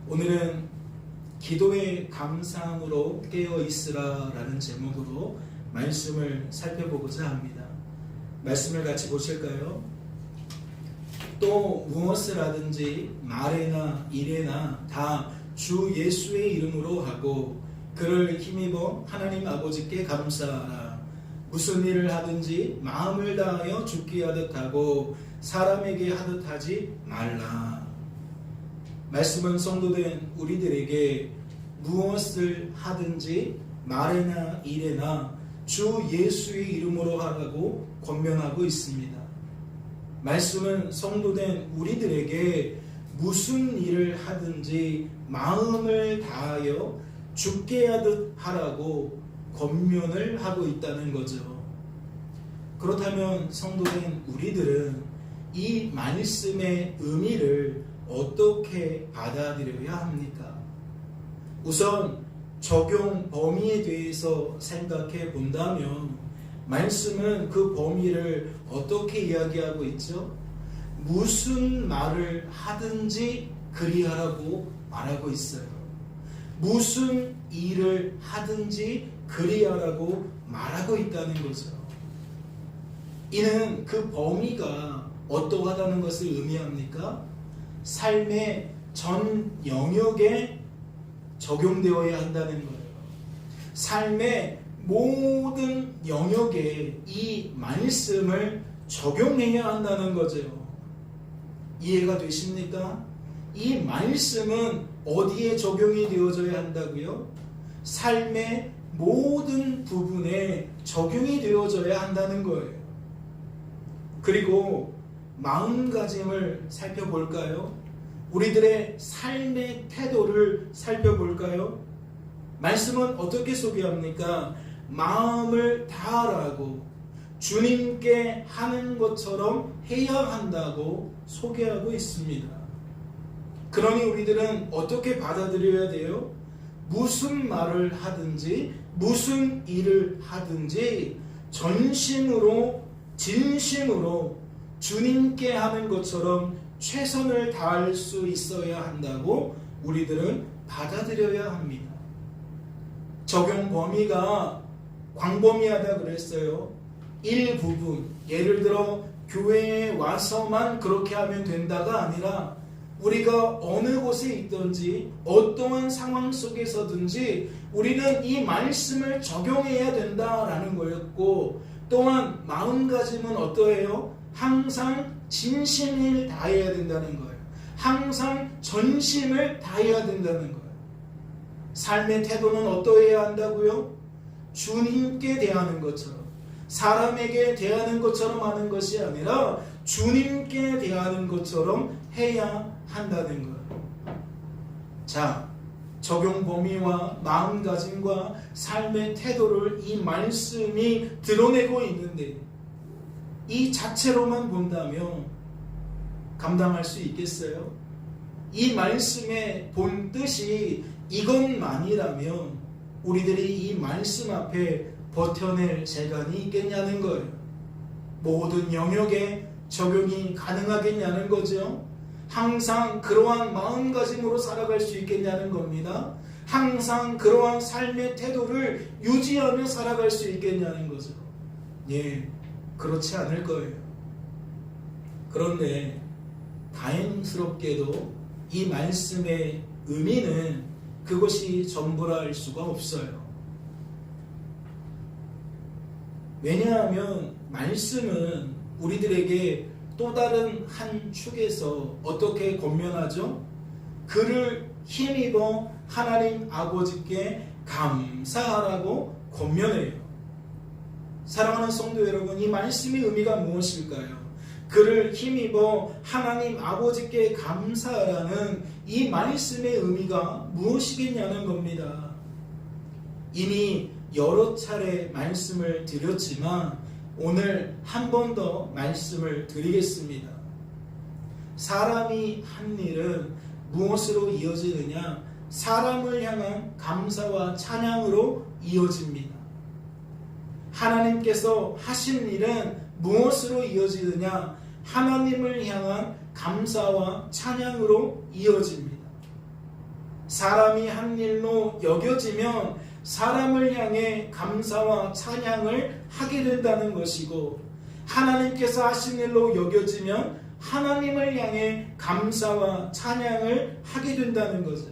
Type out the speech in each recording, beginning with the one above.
오늘은 기도의 감상으로 깨어 있으라 라는 제목으로 말씀을 살펴보고자 합니다. 말씀을 같이 보실까요? 또 무엇을 하든지 말에나 일에나 다 주 예수의 이름으로 하고 그를 힘입어 하나님 아버지께 감사하라. 무슨 일을 하든지 마음을 다하여 주께 하듯 하고 사람에게 하듯 하지 말라. 말씀은 성도된 우리들에게 무엇을 하든지 말에나 일에나 주 예수의 이름으로 하라고 권면하고 있습니다. 말씀은 성도된 우리들에게 무슨 일을 하든지 마음을 다하여 주께 하듯 하라고 권면을 하고 있다는 거죠. 그렇다면 성도된 우리들은 이 말씀의 의미를 어떻게 받아들여야 합니까? 우선 적용 범위에 대해서 생각해 본다면 말씀은 그 범위를 어떻게 이야기하고 있죠? 무슨 말을 하든지 그리하라고 말하고 있어요. 무슨 일을 하든지 그리하라고 말하고 있다는 거죠. 이는 그 범위가 어떠하다는 것을 의미합니까? 삶의 전 영역에 적용되어야 한다는 거예요. 삶의 모든 영역에 이 말씀을 적용해야 한다는 거죠. 이해가 되십니까? 이 말씀은 어디에 적용이 되어져야 한다고요? 삶의 모든 부분에 적용이 되어져야 한다는 거예요. 그리고 마음가짐을 살펴볼까요? 우리들의 삶의 태도를 살펴볼까요? 말씀은 어떻게 소개합니까? 마음을 다하라고 주님께 하는 것처럼 해야 한다고 소개하고 있습니다. 그러니 우리들은 어떻게 받아들여야 돼요? 무슨 말을 하든지 무슨 일을 하든지 전심으로 진심으로 주님께 하는 것처럼 최선을 다할 수 있어야 한다고 우리들은 받아들여야 합니다. 적용 범위가 광범위하다 그랬어요. 일부분, 예를 들어 교회에 와서만 그렇게 하면 된다가 아니라 우리가 어느 곳에 있든지 어떠한 상황 속에서든지 우리는 이 말씀을 적용해야 된다라는 거였고, 또한 마음가짐은 어떠해요? 항상 진심을 다해야 된다는 거예요. 항상 전심을 다해야 된다는 거예요. 삶의 태도는 어떠해야 한다고요? 주님께 대하는 것처럼, 사람에게 대하는 것처럼 하는 것이 아니라 주님께 대하는 것처럼 해야 한다는 거예요. 자, 적용 범위와 마음가짐과 삶의 태도를 이 말씀이 드러내고 있는데 이 자체로만 본다면 감당할 수 있겠어요? 이 말씀의 본 뜻이 이것만이라면 우리들이 이 말씀 앞에 버텨낼 재간이 있겠냐는 거예요. 모든 영역에 적용이 가능하겠냐는 거죠. 항상 그러한 마음가짐으로 살아갈 수 있겠냐는 겁니다. 항상 그러한 삶의 태도를 유지하며 살아갈 수 있겠냐는 거죠. 예, 그렇지 않을 거예요. 그런데 다행스럽게도 이 말씀의 의미는 그것이 전부라 할 수가 없어요. 왜냐하면 말씀은 우리들에게 또 다른 한 축에서 어떻게 권면하죠? 그를 힘입어 하나님 아버지께 감사하라고 권면해요. 사랑하는 성도 여러분, 이 말씀의 의미가 무엇일까요? 그를 힘입어 하나님 아버지께 감사하라는 이 말씀의 의미가 무엇이겠냐는 겁니다. 이미 여러 차례 말씀을 드렸지만 오늘 한 번 더 말씀을 드리겠습니다. 사람이 한 일은 무엇으로 이어지느냐? 사람을 향한 감사와 찬양으로 이어집니다. 하나님께서 하신 일은 무엇으로 이어지느냐? 하나님을 향한 감사와 찬양으로 이어집니다. 사람이 한 일로 여겨지면 사람을 향해 감사와 찬양을 하게 된다는 것이고, 하나님께서 하신 일로 여겨지면 하나님을 향해 감사와 찬양을 하게 된다는 거죠.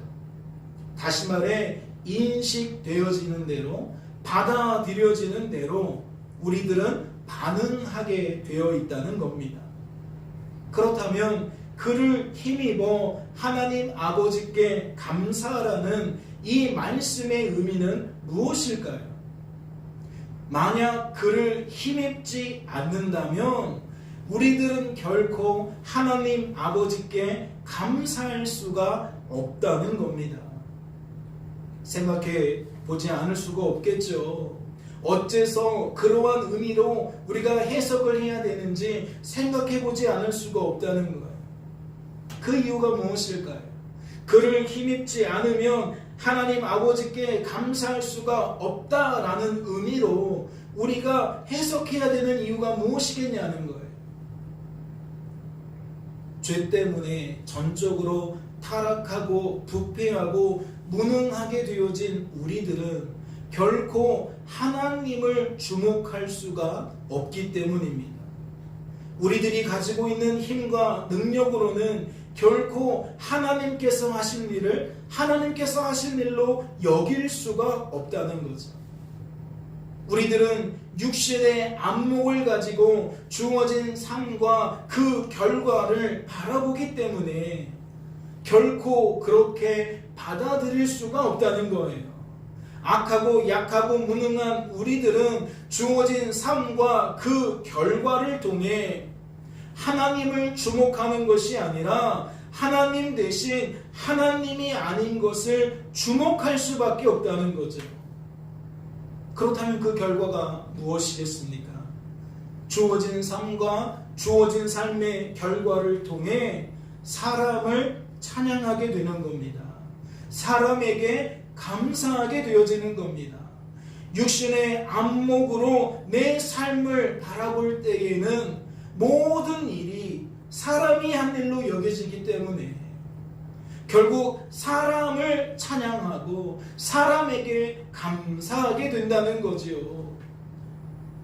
다시 말해 인식되어지는 대로, 받아들여지는 대로 우리들은 반응하게 되어 있다는 겁니다. 그렇다면 그를 힘입어 하나님 아버지께 감사하라는 이 말씀의 의미는 무엇일까요? 만약 그를 힘입지 않는다면 우리들은 결코 하나님 아버지께 감사할 수가 없다는 겁니다. 생각해 보지 않을 수가 없겠죠. 어째서 그러한 의미로 우리가 해석을 해야 되는지 생각해 보지 않을 수가 없다는 거예요. 그 이유가 무엇일까요? 그를 힘입지 않으면 하나님 아버지께 감사할 수가 없다라는 의미로 우리가 해석해야 되는 이유가 무엇이겠냐는 거예요. 죄 때문에 전적으로 타락하고 부패하고 무능하게 되어진 우리들은 결코 하나님을 주목할 수가 없기 때문입니다. 우리들이 가지고 있는 힘과 능력으로는 결코 하나님께서 하신 일을 하나님께서 하신 일로 여길 수가 없다는 거죠. 우리들은 육신의 안목을 가지고 주어진 삶과 그 결과를 바라보기 때문에 결코 그렇게 받아들일 수가 없다는 거예요. 악하고 약하고 무능한 우리들은 주어진 삶과 그 결과를 통해 하나님을 주목하는 것이 아니라 하나님 대신 하나님이 아닌 것을 주목할 수밖에 없다는 거죠. 그렇다면 그 결과가 무엇이겠습니까? 주어진 삶과 주어진 삶의 결과를 통해 사람을 찬양하게 되는 겁니다. 사람에게 감사하게 되어지는 겁니다. 육신의 안목으로 내 삶을 바라볼 때에는 모든 일이 사람이 한 일로 여겨지기 때문에 결국 사람을 찬양하고 사람에게 감사하게 된다는 거지요.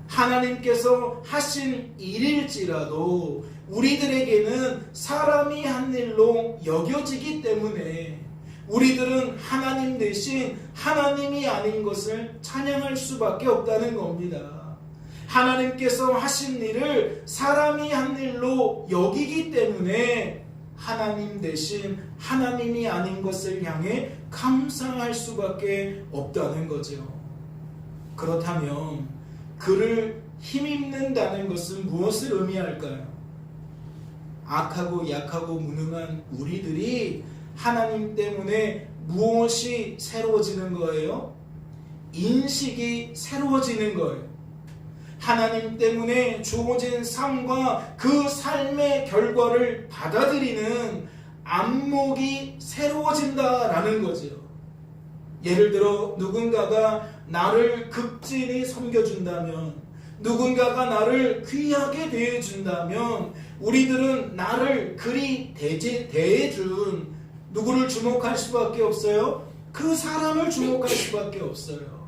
하나님께서 하신 일일지라도 우리들에게는 사람이 한 일로 여겨지기 때문에 우리들은 하나님 대신 하나님이 아닌 것을 찬양할 수밖에 없다는 겁니다. 하나님께서 하신 일을 사람이 한 일로 여기기 때문에 하나님 대신 하나님이 아닌 것을 향해 감사할 수밖에 없다는 거죠. 그렇다면 그를 힘입는다는 것은 무엇을 의미할까요? 악하고 약하고 무능한 우리들이 하나님 때문에 무엇이 새로워지는 거예요? 인식이 새로워지는 거예요. 하나님 때문에 주어진 삶과 그 삶의 결과를 받아들이는 안목이 새로워진다라는 거죠. 예를 들어 누군가가 나를 극진히 섬겨준다면, 누군가가 나를 귀하게 대해준다면 우리들은 나를 그리 대해준 누구를 주목할 수밖에 없어요? 그 사람을 주목할 수밖에 없어요.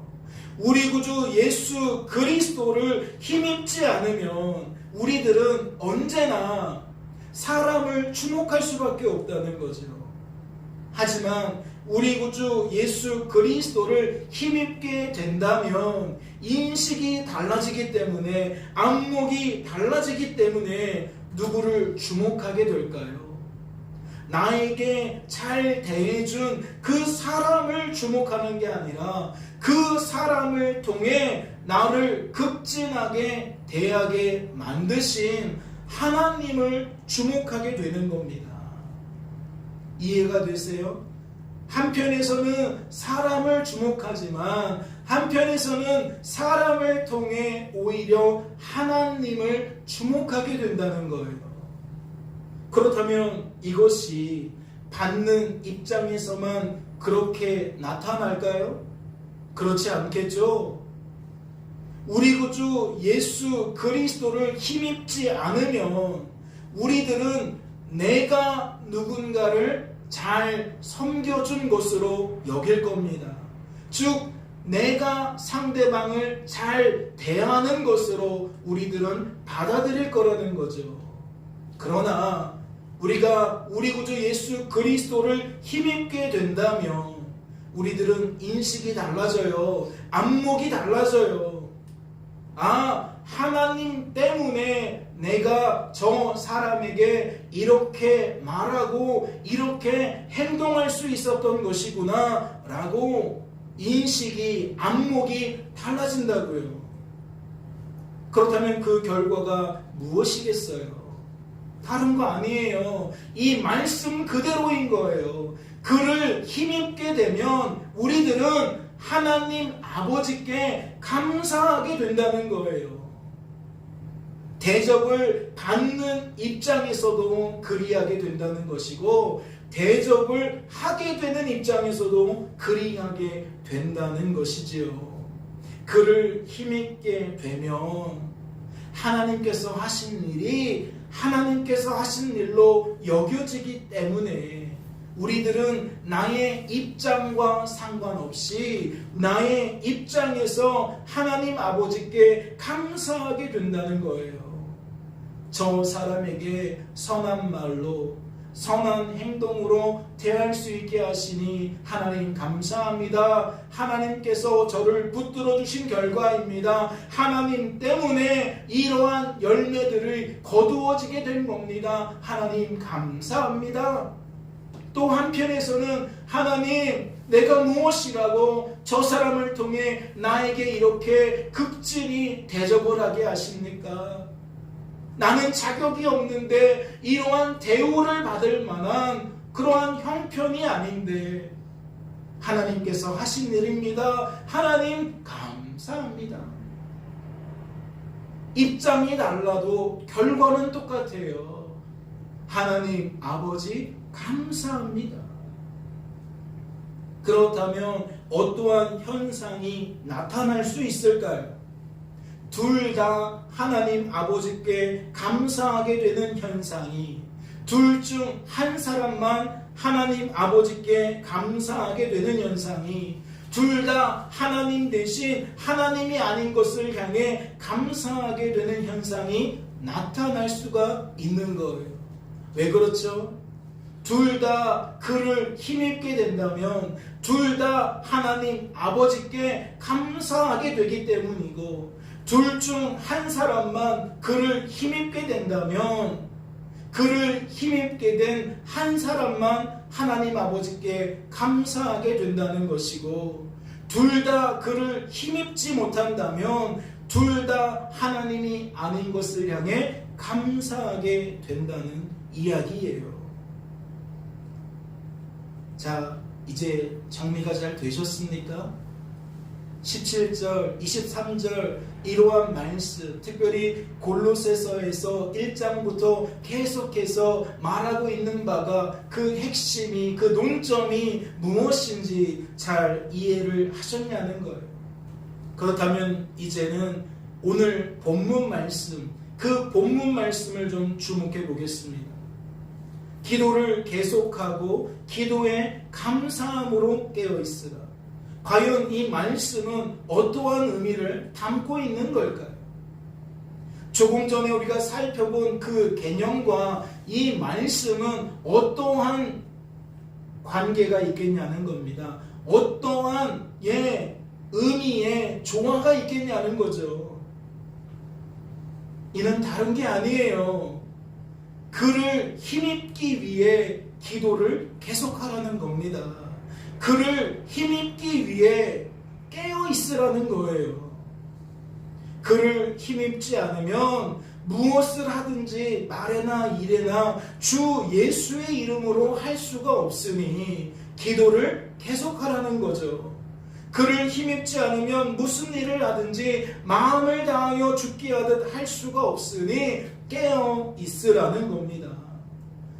우리 구주 예수 그리스도를 힘입지 않으면 우리들은 언제나 사람을 주목할 수밖에 없다는 거죠. 하지만 우리 구주 예수 그리스도를 힘입게 된다면 인식이 달라지기 때문에, 안목이 달라지기 때문에 누구를 주목하게 될까요? 나에게 잘 대해준 그 사람을 주목하는 게 아니라 그 사람을 통해 나를 극진하게 대하게 만드신 하나님을 주목하게 되는 겁니다. 이해가 되세요? 한편에서는 사람을 주목하지만 한편에서는 사람을 통해 오히려 하나님을 주목하게 된다는 거예요. 그렇다면 이것이 받는 입장에서만 그렇게 나타날까요? 그렇지 않겠죠? 우리 구주 예수 그리스도를 힘입지 않으면 우리들은 내가 누군가를 잘 섬겨준 것으로 여길 겁니다. 즉 내가 상대방을 잘 대하는 것으로 우리들은 받아들일 거라는 거죠. 그러나 우리가 우리 구주 예수 그리스도를 힘입게 된다면 우리들은 인식이 달라져요. 안목이 달라져요. 하나님 때문에 내가 저 사람에게 이렇게 말하고 이렇게 행동할 수 있었던 것이구나 라고 인식이, 안목이 달라진다고요. 그렇다면 그 결과가 무엇이겠어요? 다른 거 아니에요. 이 말씀 그대로인 거예요. 그를 힘입게 되면 우리들은 하나님 아버지께 감사하게 된다는 거예요. 대접을 받는 입장에서도 그리하게 된다는 것이고, 대접을 하게 되는 입장에서도 그리하게 된다는 것이지요. 그를 힘있게 되면 하나님께서 하신 일이 하나님께서 하신 일로 여겨지기 때문에 우리들은 나의 입장과 상관없이 나의 입장에서 하나님 아버지께 감사하게 된다는 거예요. 저 사람에게 선한 말로 선한 행동으로 대할 수 있게 하시니 하나님 감사합니다. 하나님께서 저를 붙들어 주신 결과입니다. 하나님 때문에 이러한 열매들을 거두어지게 된 겁니다. 하나님 감사합니다. 또 한편에서는 하나님, 내가 무엇이라고 저 사람을 통해 나에게 이렇게 극진히 대접을 하게 하십니까? 나는 자격이 없는데 이러한 대우를 받을 만한 그러한 형편이 아닌데 하나님께서 하신 일입니다. 하나님 감사합니다. 입장이 달라도 결과는 똑같아요. 하나님 아버지 감사합니다. 그렇다면 어떠한 현상이 나타날 수 있을까요? 둘 다 하나님 아버지께 감사하게 되는 현상이, 둘 중 한 사람만 하나님 아버지께 감사하게 되는 현상이, 둘 다 하나님 대신 하나님이 아닌 것을 향해 감사하게 되는 현상이 나타날 수가 있는 거예요. 왜 그렇죠? 둘 다 그를 힘입게 된다면 둘 다 하나님 아버지께 감사하게 되기 때문이고, 둘 중 한 사람만 그를 힘입게 된다면 그를 힘입게 된 한 사람만 하나님 아버지께 감사하게 된다는 것이고, 둘 다 그를 힘입지 못한다면 둘 다 하나님이 아닌 것을 향해 감사하게 된다는 이야기예요. 자, 이제 정리가 잘 되셨습니까? 17절, 23절 이러한 말씀, 특별히 골로새서에서 1장부터 계속해서 말하고 있는 바가 그 핵심이, 그 논점이 무엇인지 잘 이해를 하셨냐는 거예요. 그렇다면 이제는 오늘 본문 말씀, 그 본문 말씀을 좀 주목해 보겠습니다. 기도를 계속하고 기도에 감사함으로 깨어있으라. 과연 이 말씀은 어떠한 의미를 담고 있는 걸까요? 조금 전에 우리가 살펴본 그 개념과 이 말씀은 어떠한 관계가 있겠냐는 겁니다. 어떠한 의미의 조화가 있겠냐는 거죠. 이는 다른 게 아니에요. 그를 힘입기 위해 기도를 계속하라는 겁니다. 그를 힘입기 위해 깨어있으라는 거예요. 그를 힘입지 않으면 무엇을 하든지 말에나 일에나 주 예수의 이름으로 할 수가 없으니 기도를 계속하라는 거죠. 그를 힘입지 않으면 무슨 일을 하든지 마음을 다하여 죽게 하듯 할 수가 없으니 깨어있으라는 겁니다.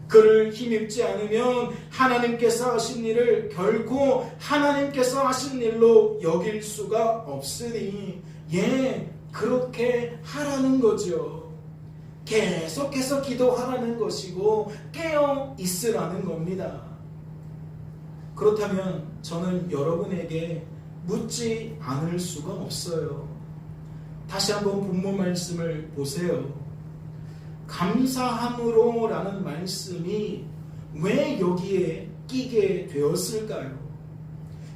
그를 힘입지 않으면 하나님께서 하신 일을 결코 하나님께서 하신 일로 여길 수가 없으니 그렇게 하라는 거죠. 계속해서 기도하라는 것이고 깨어 있으라는 겁니다. 그렇다면 저는 여러분에게 묻지 않을 수가 없어요. 다시 한번 본문 말씀을 보세요. 감사함으로 라는 말씀이 왜 여기에 끼게 되었을까요?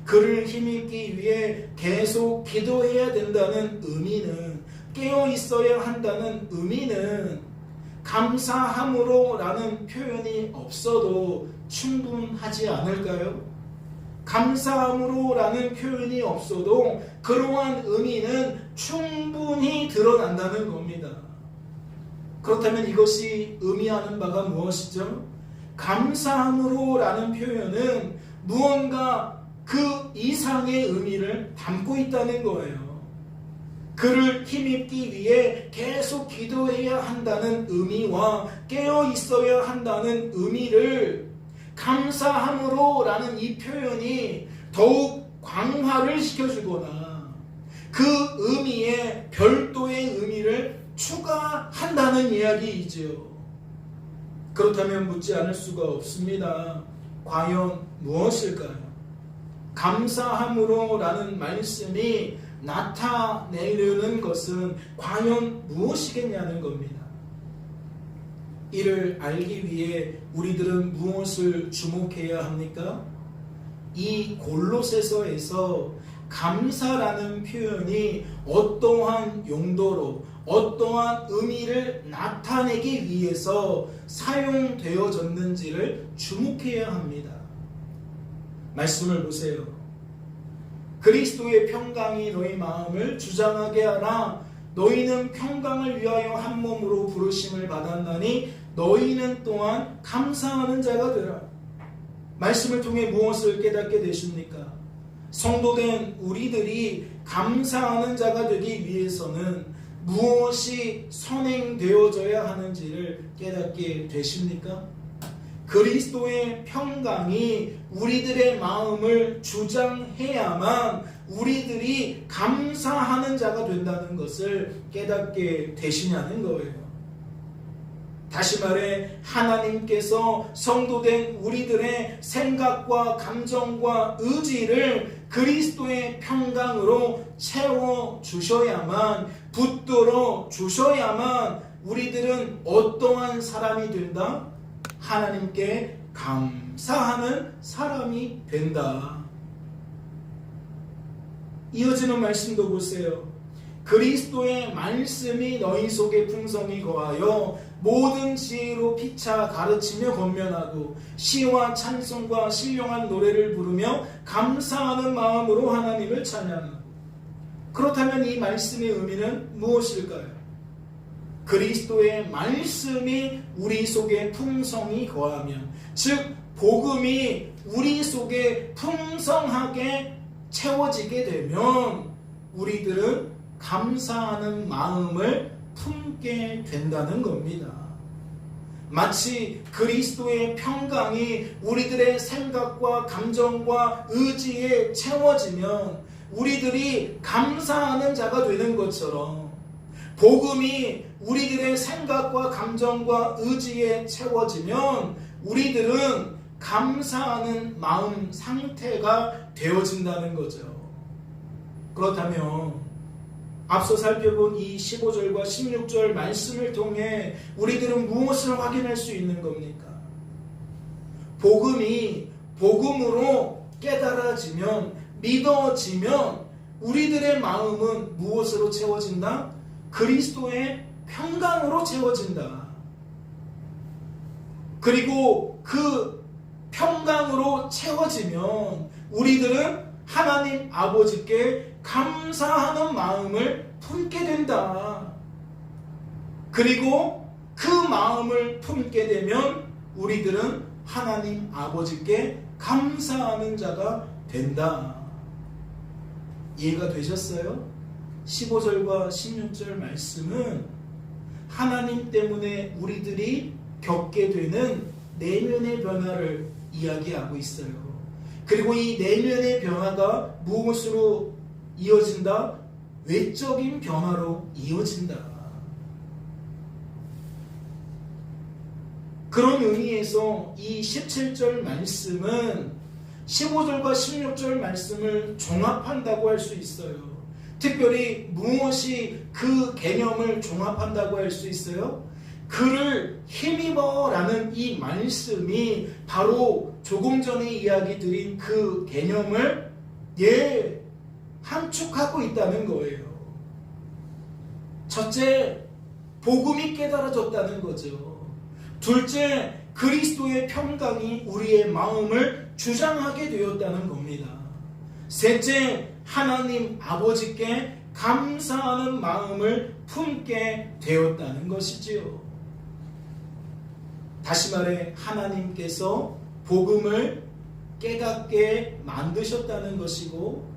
그를 힘입기 위해 계속 기도해야 된다는 의미는, 깨어 있어야 한다는 의미는 감사함으로 라는 표현이 없어도 충분하지 않을까요? 감사함으로 라는 표현이 없어도 그러한 의미는 충분히 드러난다는 겁니다. 그렇다면 이것이 의미하는 바가 무엇이죠? 감사함으로 라는 표현은 무언가 그 이상의 의미를 담고 있다는 거예요. 그를 힘입기 위해 계속 기도해야 한다는 의미와 깨어 있어야 한다는 의미를 감사함으로 라는 이 표현이 더욱 광화를 시켜주거나 그 의미에 별도의 의미를 추가한다는 이야기이지요. 그렇다면 묻지 않을 수가 없습니다. 과연 무엇일까요? 감사함으로 라는 말씀이 나타내려는 것은 과연 무엇이겠냐는 겁니다. 이를 알기 위해 우리들은 무엇을 주목해야 합니까? 이 골로새서에서 감사라는 표현이 어떠한 용도로 어떠한 의미를 나타내기 위해서 사용되어졌는지를 주목해야 합니다. 말씀을 보세요. 그리스도의 평강이 너희 마음을 주장하게 하라. 너희는 평강을 위하여 한 몸으로 부르심을 받았나니 너희는 또한 감사하는 자가 되라. 말씀을 통해 무엇을 깨닫게 되십니까? 성도된 우리들이 감사하는 자가 되기 위해서는 무엇이 선행되어져야 하는지를 깨닫게 되십니까? 그리스도의 평강이 우리들의 마음을 주장해야만 우리들이 감사하는 자가 된다는 것을 깨닫게 되시냐는 거예요. 다시 말해 하나님께서 성도된 우리들의 생각과 감정과 의지를 그리스도의 평강으로 채워주셔야만, 붙들어 주셔야만 우리들은 어떠한 사람이 된다? 하나님께 감사하는 사람이 된다. 이어지는 말씀도 보세요. 그리스도의 말씀이 너희 속에 풍성히 거하여 모든 지혜로 피차 가르치며 권면하고 시와 찬송과 신령한 노래를 부르며 감사하는 마음으로 하나님을 찬양하고. 그렇다면 이 말씀의 의미는 무엇일까요? 그리스도의 말씀이 우리 속에 풍성히 거하면, 즉 복음이 우리 속에 풍성하게 채워지게 되면 우리들은 감사하는 마음을 품게 된다는 겁니다. 마치 그리스도의 평강이 우리들의 생각과 감정과 의지에 채워지면 우리들이 감사하는 자가 되는 것처럼, 복음이 우리들의 생각과 감정과 의지에 채워지면 우리들은 감사하는 마음 상태가 되어진다는 거죠. 그렇다면 앞서 살펴본 이 15절과 16절 말씀을 통해 우리들은 무엇을 확인할 수 있는 겁니까? 복음이 복음으로 깨달아지면, 믿어지면 우리들의 마음은 무엇으로 채워진다? 그리스도의 평강으로 채워진다. 그리고 그 평강으로 채워지면 우리들은 하나님 아버지께 감사하는 마음을 품게 된다. 그리고 그 마음을 품게 되면 우리들은 하나님 아버지께 감사하는 자가 된다. 이해가 되셨어요? 15절과 16절 말씀은 하나님 때문에 우리들이 겪게 되는 내면의 변화를 이야기하고 있어요. 그리고 이 내면의 변화가 무엇으로 이어진다? 외적인 변화로 이어진다. 그런 의미에서 이 17절 말씀은 15절과 16절 말씀을 종합한다고 할 수 있어요. 특별히 무엇이 그 개념을 종합한다고 할 수 있어요? 그를 힘입어 라는 이 말씀이 바로 조금 전에 이야기 드린 그 개념을 함축하고 있다는 거예요. 첫째, 복음이 깨달아졌다는 거죠. 둘째, 그리스도의 평강이 우리의 마음을 주장하게 되었다는 겁니다. 셋째, 하나님 아버지께 감사하는 마음을 품게 되었다는 것이지요. 다시 말해 하나님께서 복음을 깨닫게 만드셨다는 것이고,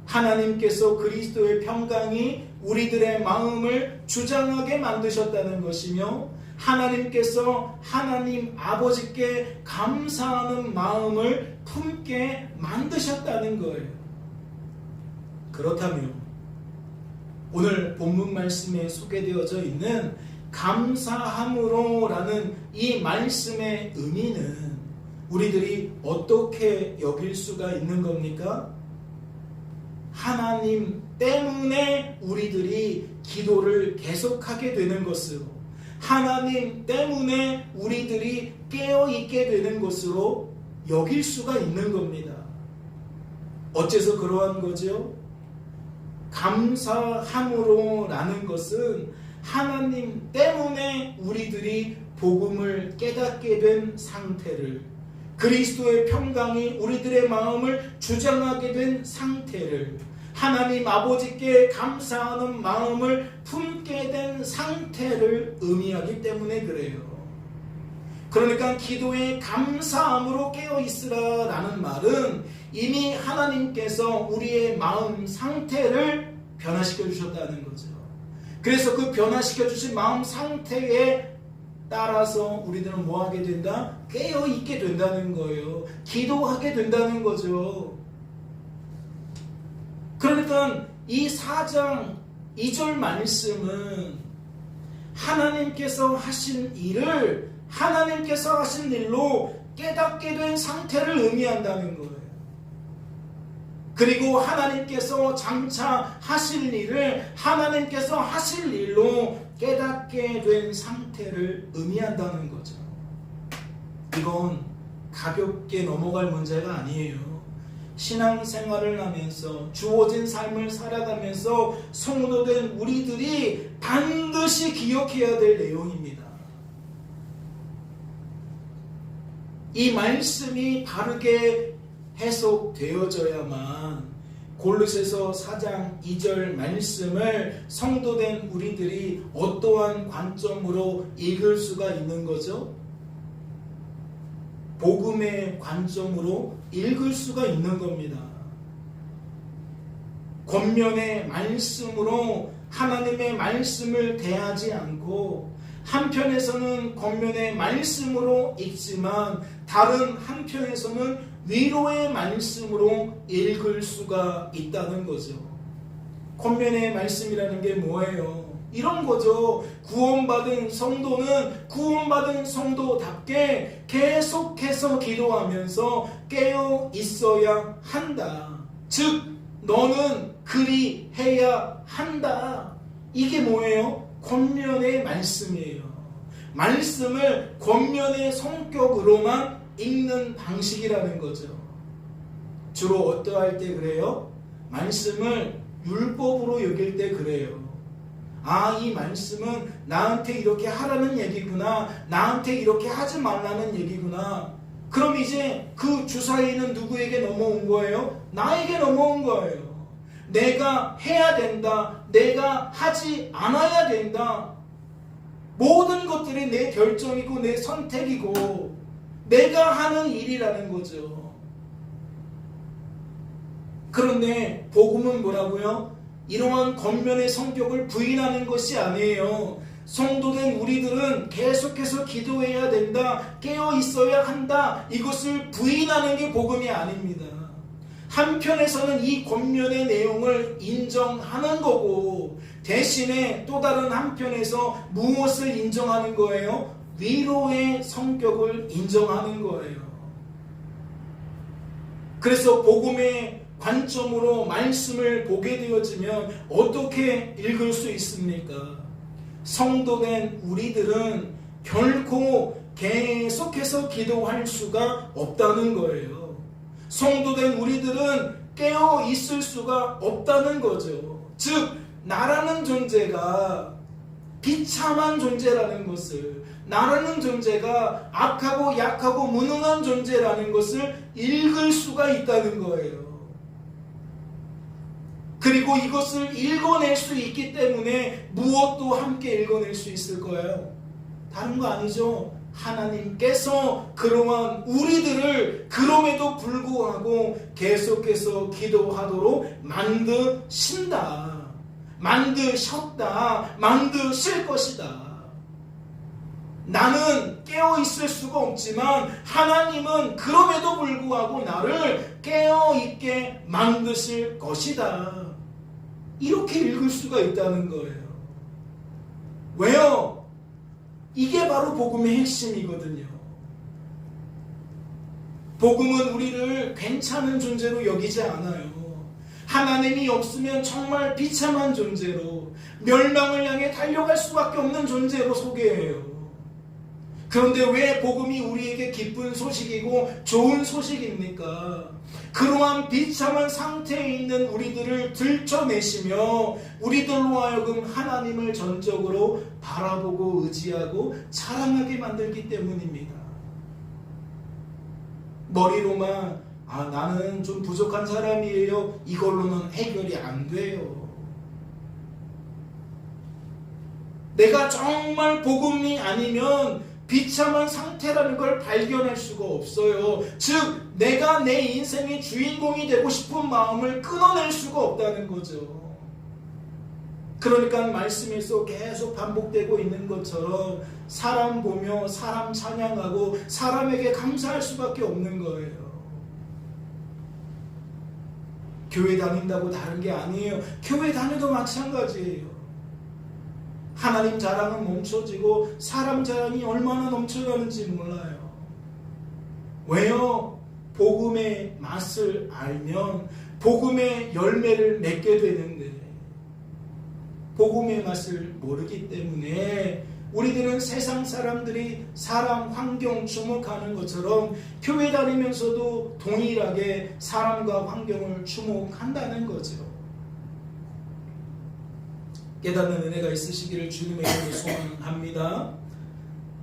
하나님께서 그리스도의 평강이 우리들의 마음을 주장하게 만드셨다는 것이며, 하나님께서 하나님 아버지께 감사하는 마음을 품게 만드셨다는 거예요. 그렇다면 오늘 본문 말씀에 소개되어져 있는 감사함으로 라는 이 말씀의 의미는 우리들이 어떻게 여길 수가 있는 겁니까? 하나님 때문에 우리들이 기도를 계속하게 되는 것으로, 하나님 때문에 우리들이 깨어있게 되는 것으로 여길 수가 있는 겁니다. 어째서 그러한 거죠? 감사함으로 라는 것은 하나님 때문에 우리들이 복음을 깨닫게 된 상태를, 그리스도의 평강이 우리들의 마음을 주장하게 된 상태를, 하나님 아버지께 감사하는 마음을 품게 된 상태를 의미하기 때문에 그래요. 그러니까 기도에 감사함으로 깨어있으라 라는 말은 이미 하나님께서 우리의 마음 상태를 변화시켜 주셨다는 거죠. 그래서 그 변화시켜 주신 마음 상태에 따라서 우리들은 뭐 하게 된다? 깨어있게 된다는 거예요. 기도하게 된다는 거죠. 그러니까 이 4장 2절 말씀은 하나님께서 하신 일을 하나님께서 하신 일로 깨닫게 된 상태를 의미한다는 거예요. 그리고 하나님께서 장차 하실 일을 하나님께서 하실 일로 깨닫게 된 상태를 의미한다는 거죠. 이건 가볍게 넘어갈 문제가 아니에요. 신앙생활을 하면서 주어진 삶을 살아가면서 성도된 우리들이 반드시 기억해야 될 내용입니다. 이 말씀이 바르게 해석되어져야만 골로새서 4장 2절 말씀을 성도된 우리들이 어떠한 관점으로 읽을 수가 있는 거죠? 복음의 관점으로 읽을 수가 있는 겁니다. 권면의 말씀으로 하나님의 말씀을 대하지 않고 한편에서는 권면의 말씀으로 읽지만 다른 한편에서는 위로의 말씀으로 읽을 수가 있다는 거죠. 권면의 말씀이라는 게 뭐예요? 이런 거죠. 구원받은 성도는 구원받은 성도답게 계속해서 기도하면서 깨어 있어야 한다. 즉 너는 그리 해야 한다. 이게 뭐예요? 권면의 말씀이에요. 말씀을 권면의 성격으로만 읽는 방식이라는 거죠. 주로 어떠할 때 그래요? 말씀을 율법으로 여길 때 그래요. 아, 이 말씀은 나한테 이렇게 하라는 얘기구나, 나한테 이렇게 하지 말라는 얘기구나. 그럼 이제 그 주사위는 누구에게 넘어온 거예요? 나에게 넘어온 거예요. 내가 해야 된다, 내가 하지 않아야 된다. 모든 것들이 내 결정이고 내 선택이고 내가 하는 일이라는 거죠. 그런데 복음은 뭐라고요? 이러한 겉면의 성격을 부인하는 것이 아니에요. 성도된 우리들은 계속해서 기도해야 된다, 깨어 있어야 한다, 이것을 부인하는 게 복음이 아닙니다. 한편에서는 이 겉면의 내용을 인정하는 거고 대신에 또 다른 한편에서 무엇을 인정하는 거예요? 위로의 성격을 인정하는 거예요. 그래서 복음의 관점으로 말씀을 보게 되어지면 어떻게 읽을 수 있습니까? 성도된 우리들은 결코 계속해서 기도할 수가 없다는 거예요. 성도된 우리들은 깨어 있을 수가 없다는 거죠. 즉, 나라는 존재가 비참한 존재라는 것을, 나라는 존재가 악하고 약하고 무능한 존재라는 것을 읽을 수가 있다는 거예요. 그리고 이것을 읽어낼 수 있기 때문에 무엇도 함께 읽어낼 수 있을 거예요. 다른 거 아니죠. 하나님께서 그러한 우리들을 그럼에도 불구하고 계속해서 기도하도록 만드셨다, 만드실 것이다. 나는 깨어있을 수가 없지만 하나님은 그럼에도 불구하고 나를 깨어있게 만드실 것이다. 이렇게 읽을 수가 있다는 거예요. 왜요? 이게 바로 복음의 핵심이거든요. 복음은 우리를 괜찮은 존재로 여기지 않아요. 하나님이 없으면 정말 비참한 존재로, 멸망을 향해 달려갈 수밖에 없는 존재로 소개해요. 그런데 왜 복음이 우리에게 기쁜 소식이고 좋은 소식입니까? 그러한 비참한 상태에 있는 우리들을 들춰내시며 우리들로 하여금 하나님을 전적으로 바라보고 의지하고 사랑하게 만들기 때문입니다. 머리로만 나는 좀 부족한 사람이에요, 이걸로는 해결이 안 돼요. 내가 정말 복음이 아니면 비참한 상태라는 걸 발견할 수가 없어요. 즉, 내가 내 인생의 주인공이 되고 싶은 마음을 끊어낼 수가 없다는 거죠. 그러니까 말씀에서 계속 반복되고 있는 것처럼 사람 보며 사람 찬양하고 사람에게 감사할 수밖에 없는 거예요. 교회 다닌다고 다른 게 아니에요. 교회 다녀도 마찬가지예요. 하나님 자랑은 멈춰지고 사람 자랑이 얼마나 넘쳐가는지 몰라요. 왜요? 복음의 맛을 알면 복음의 열매를 맺게 되는데 복음의 맛을 모르기 때문에 우리들은 세상 사람들이 사람, 환경 주목하는 것처럼 교회 다니면서도 동일하게 사람과 환경을 주목한다는 거죠. 깨닫는 은혜가 있으시기를 주님의 이름으로 소원합니다.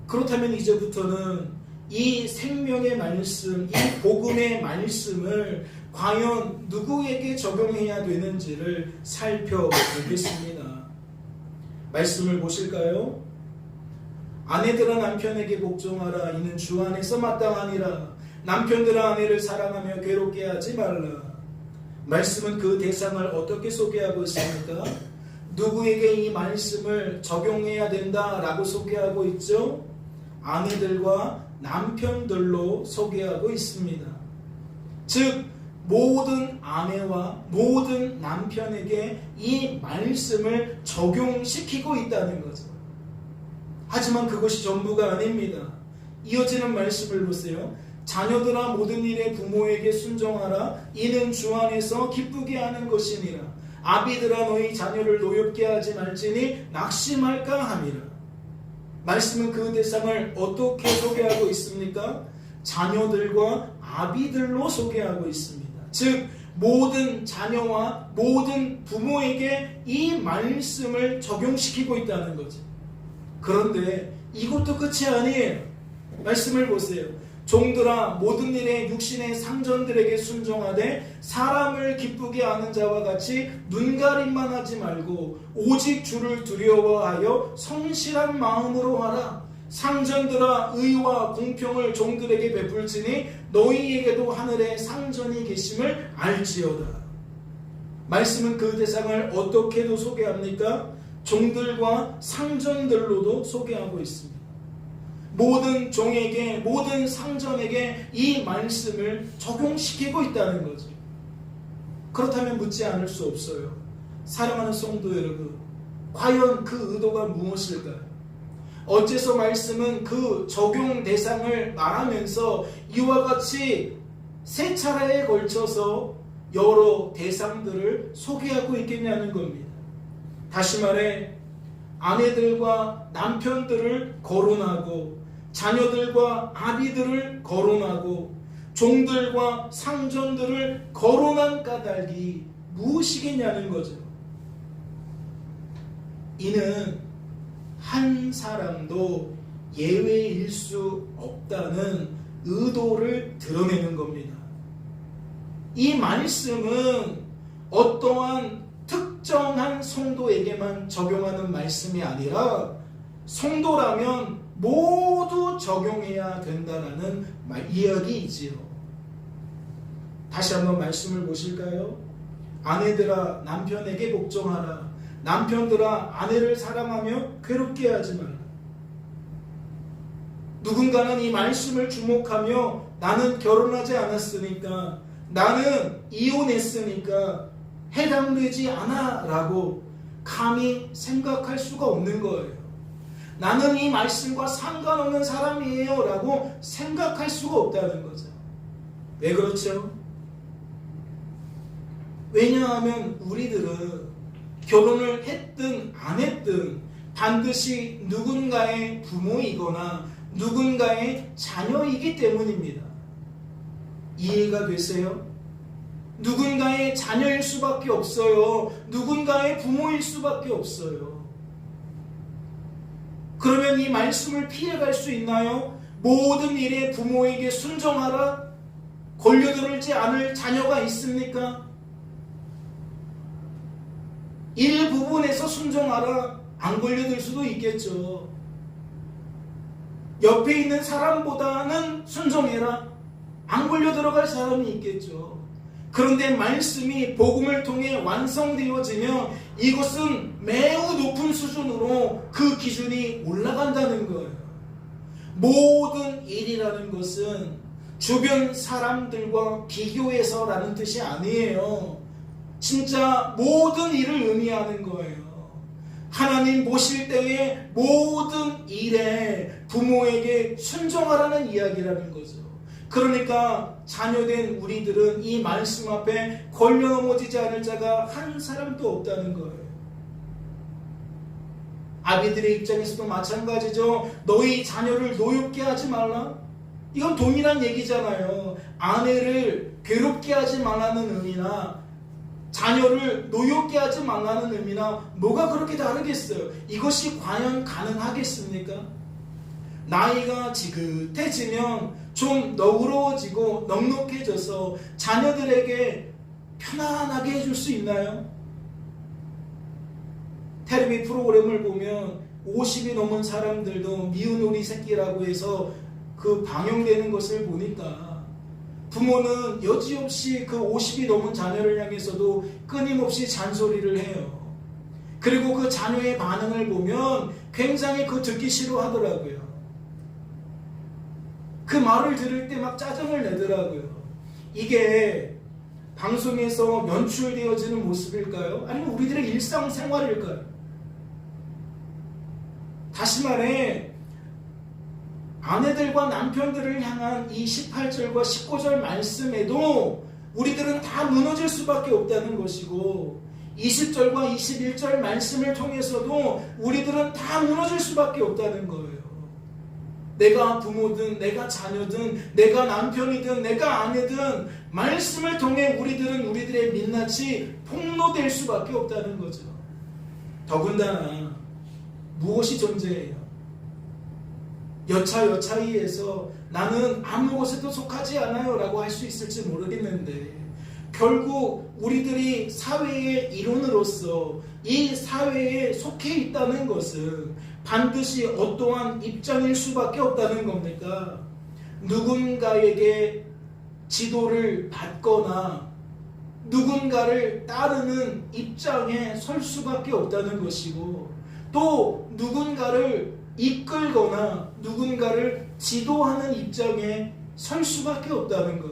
그렇다면 이제부터는 이 생명의 말씀, 이 복음의 말씀을 과연 누구에게 적용해야 되는지를 살펴보겠습니다. 말씀을 보실까요? 아내들아 남편에게 복종하라. 이는 주 안에서 마땅하니라. 남편들아 아내를 사랑하며 괴롭게 하지 말라. 말씀은 그 대상을 어떻게 소개하고 있습니까? 누구에게 이 말씀을 적용해야 된다라고 소개하고 있죠? 아내들과 남편들로 소개하고 있습니다. 즉, 모든 아내와 모든 남편에게 이 말씀을 적용시키고 있다는 거죠. 하지만 그것이 전부가 아닙니다. 이어지는 말씀을 보세요. 자녀들아 모든 일에 부모에게 순종하라. 이는 주 안에서 기쁘게 하는 것이니라. 아비들아 너희 자녀를 노엽게 하지 말지니 낙심할까 함이라. 말씀은 그 대상을 어떻게 소개하고 있습니까? 자녀들과 아비들로 소개하고 있습니다. 즉, 모든 자녀와 모든 부모에게 이 말씀을 적용시키고 있다는 거죠. 그런데 이것도 끝이 아니에요. 말씀을 보세요. 종들아 모든 일에 육신의 상전들에게 순종하되 사람을 기쁘게 하는 자와 같이 눈가림만 하지 말고 오직 주를 두려워하여 성실한 마음으로 하라. 상전들아 의와 공평을 종들에게 베풀지니 너희에게도 하늘에 상전이 계심을 알지어다. 말씀은 그 대상을 어떻게도 소개합니까? 종들과 상전들로도 소개하고 있습니다. 모든 종에게, 모든 상전에게 이 말씀을 적용시키고 있다는 거죠. 그렇다면 묻지 않을 수 없어요. 사랑하는 성도 여러분, 과연 그 의도가 무엇일까요? 어째서 말씀은 그 적용 대상을 말하면서 이와 같이 세 차례에 걸쳐서 여러 대상들을 소개하고 있겠냐는 겁니다. 다시 말해 아내들과 남편들을 거론하고 자녀들과 아비들을 거론하고 종들과 상전들을 거론한 까닭이 무엇이겠냐는 거죠. 이는 한 사람도 예외일 수 없다는 의도를 드러내는 겁니다. 이 말씀은 어떠한 특정한 성도에게만 적용하는 말씀이 아니라 성도라면 모두 적용해야 된다는 이야기이지요. 다시 한번 말씀을 보실까요? 아내들아 남편에게 복종하라. 남편들아 아내를 사랑하며 괴롭게 하지 말라. 누군가는 이 말씀을 주목하며 나는 결혼하지 않았으니까, 나는 이혼했으니까 해당되지 않아 라고 감히 생각할 수가 없는 거예요. 나는 이 말씀과 상관없는 사람이에요 라고 생각할 수가 없다는 거죠. 왜 그렇죠? 왜냐하면 우리들은 결혼을 했든 안 했든 반드시 누군가의 부모이거나 누군가의 자녀이기 때문입니다. 이해가 되세요? 누군가의 자녀일 수밖에 없어요. 누군가의 부모일 수밖에 없어요. 그러면 이 말씀을 피해갈 수 있나요? 모든 일에 부모에게 순종하라? 걸려들지 않을 자녀가 있습니까? 일부분에서 순종하라? 안 걸려들 수도 있겠죠. 옆에 있는 사람보다는 순종해라? 안 걸려 들어갈 사람이 있겠죠. 그런데 말씀이 복음을 통해 완성되어지면 이것은 매우 높은 수준으로 그 기준이 올라간다는 거예요. 모든 일이라는 것은 주변 사람들과 비교해서라는 뜻이 아니에요. 진짜 모든 일을 의미하는 거예요. 하나님 보실 때에 모든 일에 부모에게 순종하라는 이야기라는 거죠. 그러니까 자녀된 우리들은 이 말씀 앞에 걸려 넘어지지 않을 자가 한 사람도 없다는 거예요. 아비들의 입장에서도 마찬가지죠. 너희 자녀를 노엽게 하지 말라. 이건 동일한 얘기잖아요. 아내를 괴롭게 하지 말라는 의미나 자녀를 노엽게 하지 말라는 의미나 뭐가 그렇게 다르겠어요? 이것이 과연 가능하겠습니까? 나이가 지긋해지면 좀 너그러워지고 넉넉해져서 자녀들에게 편안하게 해줄 수 있나요? 텔레비 프로그램을 보면 50이 넘은 사람들도 미운 우리 새끼라고 해서 그 방영되는 것을 보니까 부모는 여지없이 그 50이 넘은 자녀를 향해서도 끊임없이 잔소리를 해요. 그리고 그 자녀의 반응을 보면 굉장히 그 듣기 싫어하더라고요. 그 말을 들을 때 막 짜증을 내더라고요. 이게 방송에서 연출되어지는 모습일까요? 아니면 우리들의 일상생활일까요? 다시 말해 아내들과 남편들을 향한 이 18절과 19절 말씀에도 우리들은 다 무너질 수밖에 없다는 것이고 20절과 21절 말씀을 통해서도 우리들은 다 무너질 수밖에 없다는 거예요. 내가 부모든 내가 자녀든 내가 남편이든 내가 아내든 말씀을 통해 우리들은 우리들의 민낯이 폭로될 수밖에 없다는 거죠. 더군다나 무엇이 존재해요? 여차여차이에서 나는 아무 곳에도 속하지 않아요 라고 할 수 있을지 모르겠는데 결국 우리들이 사회의 일원으로서 이 사회에 속해 있다는 것은 반드시 어떠한 입장일 수밖에 없다는 겁니까? 누군가에게 지도를 받거나 누군가를 따르는 입장에 설 수밖에 없다는 것이고 또 누군가를 이끌거나 누군가를 지도하는 입장에 설 수밖에 없다는 것.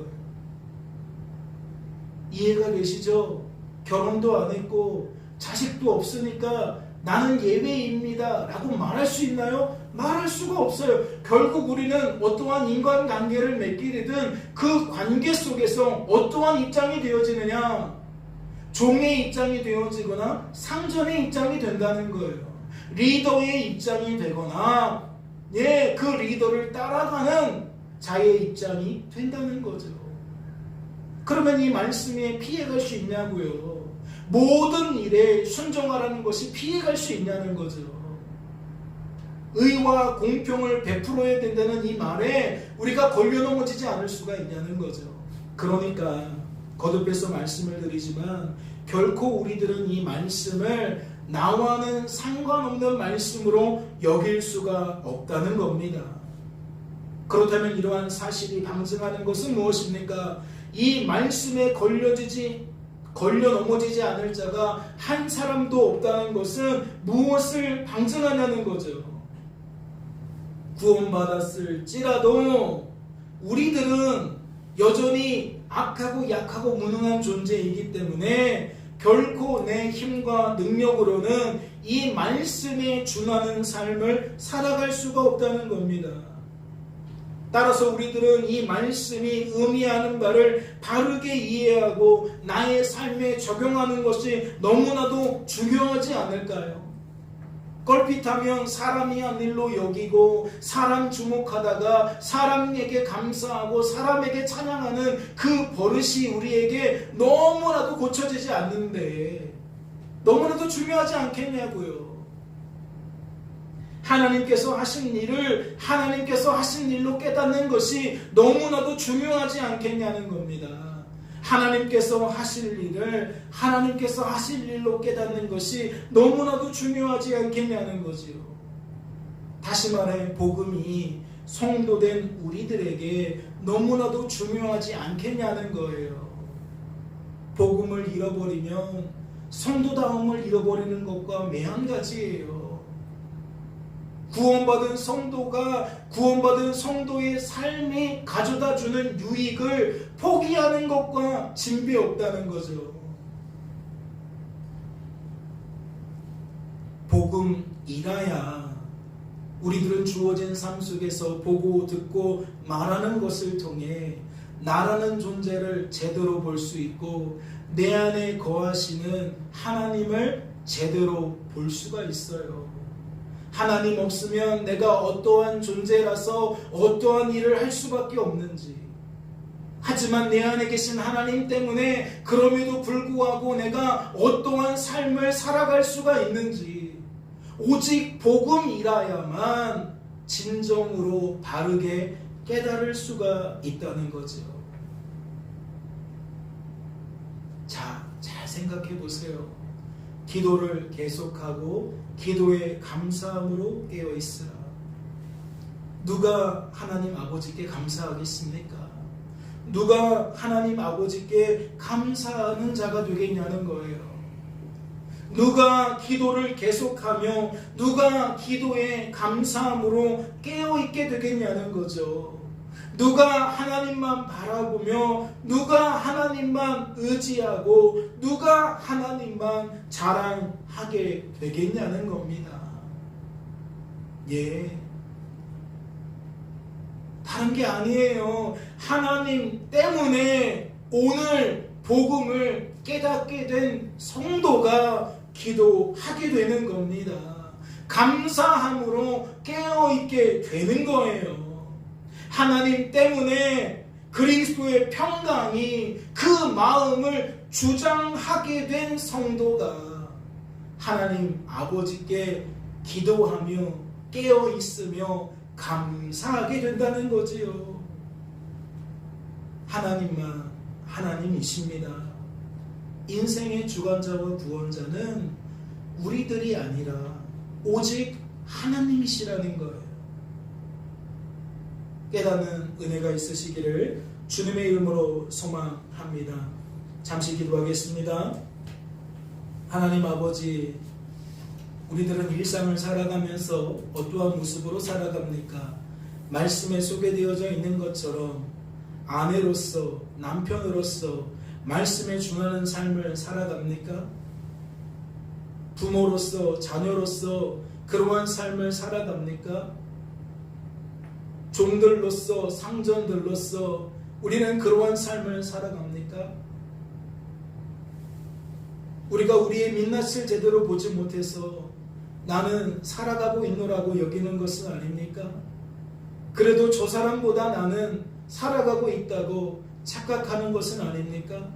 이해가 되시죠? 결혼도 안 했고 자식도 없으니까 나는 예외입니다 라고 말할 수 있나요? 말할 수가 없어요. 결국 우리는 어떠한 인간관계를 맺게 되든 그 관계 속에서 어떠한 입장이 되어지느냐, 종의 입장이 되어지거나 상전의 입장이 된다는 거예요. 리더의 입장이 되거나 그 리더를 따라가는 자의 입장이 된다는 거죠. 그러면 이 말씀에 피해갈 수 있냐고요. 모든 일에 순종하라는 것이 피해갈 수 있냐는 거죠. 의와 공평을 베풀어야 된다는 이 말에 우리가 걸려 넘어지지 않을 수가 있냐는 거죠. 그러니까 거듭해서 말씀을 드리지만 결코 우리들은 이 말씀을 나와는 상관없는 말씀으로 여길 수가 없다는 겁니다. 그렇다면 이러한 사실이 방증하는 것은 무엇입니까? 이 말씀에 걸려 넘어지지 않을 자가 한 사람도 없다는 것은 무엇을 방증하냐는 거죠. 구원받았을지라도 우리들은 여전히 악하고 약하고 무능한 존재이기 때문에 결코 내 힘과 능력으로는 이 말씀에 준하는 삶을 살아갈 수가 없다는 겁니다. 따라서 우리들은 이 말씀이 의미하는 바를 바르게 이해하고 나의 삶에 적용하는 것이 너무나도 중요하지 않을까요? 걸핏하면 사람이 한 일로 여기고 사람 주목하다가 사람에게 감사하고 사람에게 찬양하는 그 버릇이 우리에게 너무나도 고쳐지지 않는데 너무나도 중요하지 않겠냐고요. 하나님께서 하신 일을 하나님께서 하신 일로 깨닫는 것이 너무나도 중요하지 않겠냐는 겁니다. 하나님께서 하실 일을 하나님께서 하실 일로 깨닫는 것이 너무나도 중요하지 않겠냐는 거지요. 다시 말해 복음이 성도된 우리들에게 너무나도 중요하지 않겠냐는 거예요. 복음을 잃어버리면 성도다움을 잃어버리는 것과 매한가지예요. 구원받은 성도가 구원받은 성도의 삶이 가져다주는 유익을 포기하는 것과 진배 없다는 거죠. 복음이라야 우리들은 주어진 삶 속에서 보고 듣고 말하는 것을 통해 나라는 존재를 제대로 볼 수 있고 내 안에 거하시는 하나님을 제대로 볼 수가 있어요. 하나님 없으면 내가 어떠한 존재라서 어떠한 일을 할 수밖에 없는지, 하지만 내 안에 계신 하나님 때문에 그럼에도 불구하고 내가 어떠한 삶을 살아갈 수가 있는지 오직 복음이라야만 진정으로 바르게 깨달을 수가 있다는 거죠. 자, 잘 생각해 보세요. 기도를 계속하고 기도에 감사함으로 깨어있으라. 누가 하나님 아버지께 감사하겠습니까? 누가 하나님 아버지께 감사하는 자가 되겠냐는 거예요. 누가 기도를 계속하며 누가 기도에 감사함으로 깨어있게 되겠냐는 거죠. 누가 하나님만 바라보며 누가 하나님만 의지하고 누가 하나님만 자랑하게 되겠냐는 겁니다. 다른 게 아니에요. 하나님 때문에 오늘 복음을 깨닫게 된 성도가 기도하게 되는 겁니다. 감사함으로 깨어있게 되는 거예요. 하나님 때문에 그리스도의 평강이 그 마음을 주장하게 된 성도가 하나님 아버지께 기도하며 깨어있으며 감사하게 된다는 거지요. 하나님만 하나님이십니다. 인생의 주관자와 구원자는 우리들이 아니라 오직 하나님이시라는 거예요. 깨닫는 은혜가 있으시기를 주님의 이름으로 소망합니다. 잠시 기도하겠습니다. 하나님 아버지, 우리들은 일상을 살아가면서 어떠한 모습으로 살아갑니까? 말씀에 소개되어져 있는 것처럼 아내로서 남편으로서 말씀에 준하는 삶을 살아갑니까? 부모로서, 자녀로서 그러한 삶을 살아갑니까? 종들로서, 상전들로서 우리는 그러한 삶을 살아갑니까? 우리가 우리의 민낯을 제대로 보지 못해서 나는 살아가고 있노라고 여기는 것은 아닙니까? 그래도 저 사람보다 나는 살아가고 있다고 착각하는 것은 아닙니까?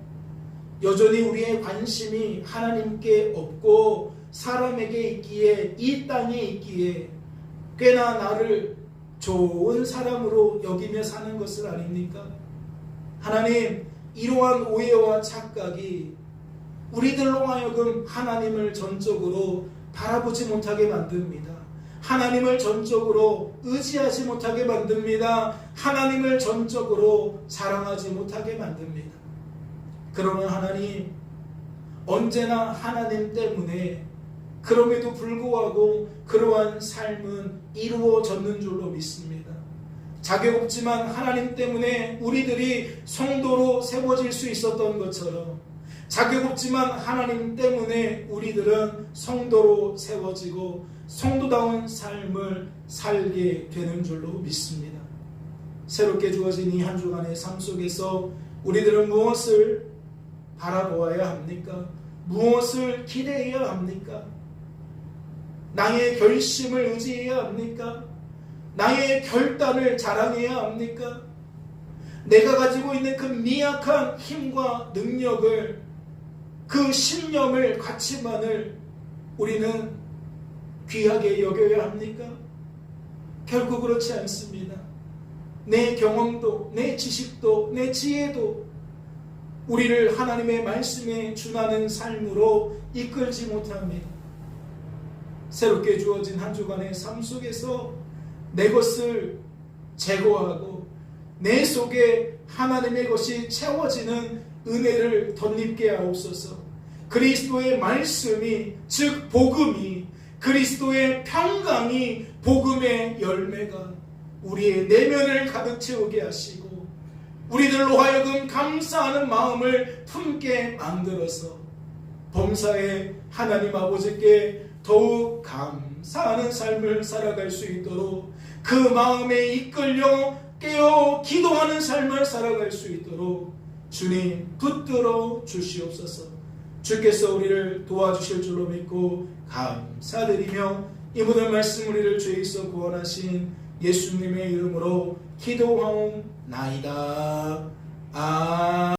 여전히 우리의 관심이 하나님께 없고 사람에게 있기에, 이 땅에 있기에 꽤나 나를 좋은 사람으로 여기며 사는 것은 아닙니까? 하나님, 이러한 오해와 착각이 우리들로 하여금 하나님을 전적으로 바라보지 못하게 만듭니다. 하나님을 전적으로 의지하지 못하게 만듭니다. 하나님을 전적으로 자랑하지 못하게 만듭니다. 그러나 하나님, 언제나 하나님 때문에 그럼에도 불구하고 그러한 삶은 이루어졌는 줄로 믿습니다. 자격 없지만 하나님 때문에 우리들이 성도로 세워질 수 있었던 것처럼, 자격 없지만 하나님 때문에 우리들은 성도로 세워지고 성도다운 삶을 살게 되는 줄로 믿습니다. 새롭게 주어진 이 한 주간의 삶 속에서 우리들은 무엇을 바라보아야 합니까? 무엇을 기대해야 합니까? 나의 결심을 의지해야 합니까? 나의 결단을 자랑해야 합니까? 내가 가지고 있는 그 미약한 힘과 능력을, 그 신념을, 가치만을 우리는 귀하게 여겨야 합니까? 결국 그렇지 않습니다. 내 경험도, 내 지식도, 내 지혜도 우리를 하나님의 말씀에 준하는 삶으로 이끌지 못합니다. 새롭게 주어진 한 주간의 삶 속에서 내 것을 제거하고 내 속에 하나님의 것이 채워지는 은혜를 덧입게 하옵소서. 그리스도의 말씀이, 즉 복음이, 그리스도의 평강이, 복음의 열매가 우리의 내면을 가득 채우게 하시고 우리들로 하여금 감사하는 마음을 품게 만들어서 범사에 하나님 아버지께 더욱 감사하는 삶을 살아갈 수 있도록, 그 마음에 이끌려 깨어 기도하는 삶을 살아갈 수 있도록 주님 붙들어 주시옵소서. 주께서 우리를 도와주실 줄로 믿고 감사드리며 이 모든 말씀 우리를 죄에서 구원하신 예수님의 이름으로 기도하옵나이다. 아멘.